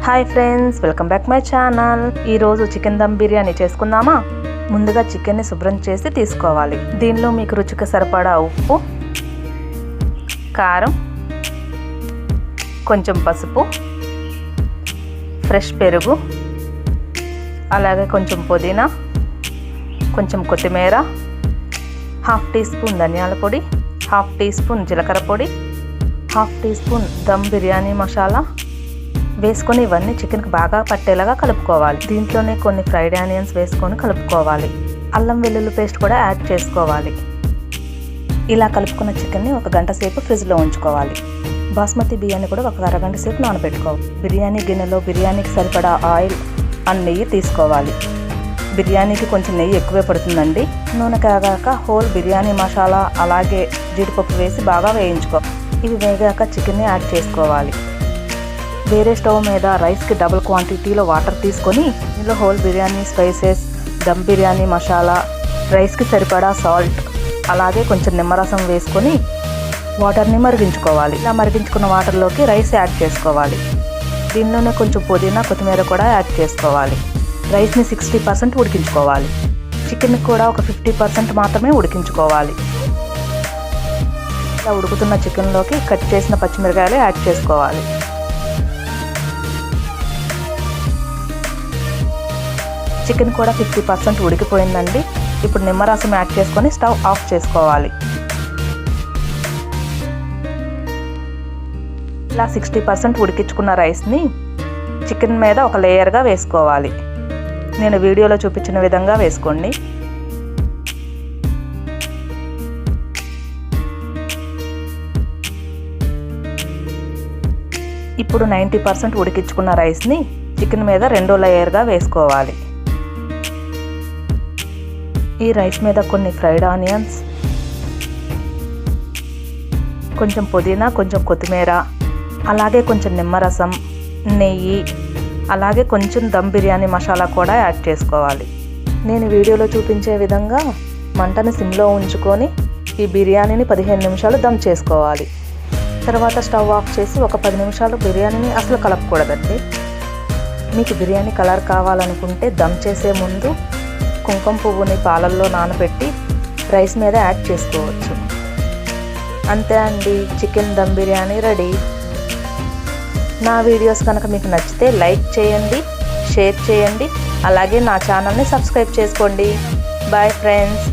Hi friends, welcome back my channel. ఈరోజు chicken dum biryani చేసుకుందామా? ముందుగా చికెన్ని శుభ్రం చేసి తీసుకోవాలి. దీనిలో మీకు రుచికి సరిపడా ఉప్పు, కారం, కొంచెం పసుపు, ఫ్రెష్ పెరుగు, అలాగే కొంచెం పుదీనా, కొంచెం కొత్తిమీర, హాఫ్ టీ స్పూన్ ధనియాల పొడి, హాఫ్ టీ స్పూన్ జీలకర్ర పొడి, half teaspoon dum biryani masala వేసుకొని ఇవన్నీ చికెన్కి బాగా పట్టేలాగా కలుపుకోవాలి. దీంట్లోనే కొన్ని ఫ్రైడ్ ఆనియన్స్ వేసుకొని కలుపుకోవాలి. అల్లం వెల్లుల్లి పేస్ట్ కూడా యాడ్ చేసుకోవాలి. ఇలా కలుపుకున్న చికెన్ని ఒక గంట సేపు ఫ్రిడ్జ్లో ఉంచుకోవాలి. బాస్మతి బియ్యాన్ని కూడా ఒక అరగంట సేపు నానబెట్టుకోవాలి. బిర్యానీ గిన్నెలో బిర్యానీకి సరిపడా ఆయిల్ అండ్ నెయ్యి తీసుకోవాలి. బిర్యానీకి కొంచెం నెయ్యి ఎక్కువే పడుతుందండి. నూనె కాగాక హోల్ బిర్యానీ మసాలా అలాగే జీడిపప్పు వేసి బాగా వేయించుకోవాలి. ఇవి వేగాక చికెన్ని యాడ్ చేసుకోవాలి. వేరే స్టవ్ మీద రైస్కి డబుల్ క్వాంటిటీలో వాటర్ తీసుకొని ఇందులో హోల్ బిర్యానీ స్పైసెస్, దమ్ బిర్యానీ మసాలా, రైస్కి సరిపడా సాల్ట్ అలాగే కొంచెం నిమ్మరసం వేసుకొని వాటర్ని మరిగించుకోవాలి. ఇలా మరిగించుకున్న వాటర్లోకి రైస్ యాడ్ చేసుకోవాలి. దీనిలోనే కొంచెం పుదీనా, కొత్తిమీర కూడా యాడ్ చేసుకోవాలి. రైస్ని 60% ఉడికించుకోవాలి. చికెన్ కూడా ఒక 50% మాత్రమే ఉడికించుకోవాలి. ఇలా ఉడుకుతున్న చికెన్లోకి కట్ చేసిన పచ్చిమిరకాయలు యాడ్ చేసుకోవాలి. చికెన్ కూడా 50% ఉడికిపోయిందండి. ఇప్పుడు నిమ్మరసం యాడ్ చేసుకొని స్టవ్ ఆఫ్ చేసుకోవాలి. ఇలా 60% ఉడికించుకున్న రైస్ని చికెన్ మీద ఒక లేయర్గా వేసుకోవాలి. నేను వీడియోలో చూపించిన విధంగా వేసుకోండి. ఇప్పుడు 90% ఉడికించుకున్న రైస్ని చికెన్ మీద రెండో లేయర్గా వేసుకోవాలి. ఈ రైస్ మీద కొన్ని ఫ్రైడ్ ఆనియన్స్, కొంచెం పుదీనా, కొంచెం కొత్తిమీర, అలాగే కొంచెం నిమ్మరసం, నెయ్యి, అలాగే కొంచెం దమ్ బిర్యానీ మసాలా కూడా యాడ్ చేసుకోవాలి. నేను వీడియోలో చూపించే విధంగా మంటని సిమ్లో ఉంచుకొని ఈ బిర్యానీని 15 నిమిషాలు దమ్ చేసుకోవాలి. తర్వాత స్టవ్ ఆఫ్ చేసి ఒక 10 నిమిషాలు బిర్యానీని అసలు కలపకూడదండి. మీకు బిర్యానీ కలర్ కావాలనుకుంటే దమ్ చేసే ముందు కుంకుమ పువ్వుని పాలల్లో నానబెట్టి రైస్ మీద యాడ్ చేసుకోవచ్చు. అంతే అండి, చికెన్ దమ్ బిర్యానీ రెడీ. నా వీడియోస్ కనుక మీకు నచ్చితే లైక్ చేయండి, షేర్ చేయండి, అలాగే నా ఛానల్ని సబ్స్క్రైబ్ చేసుకోండి. Bye friends.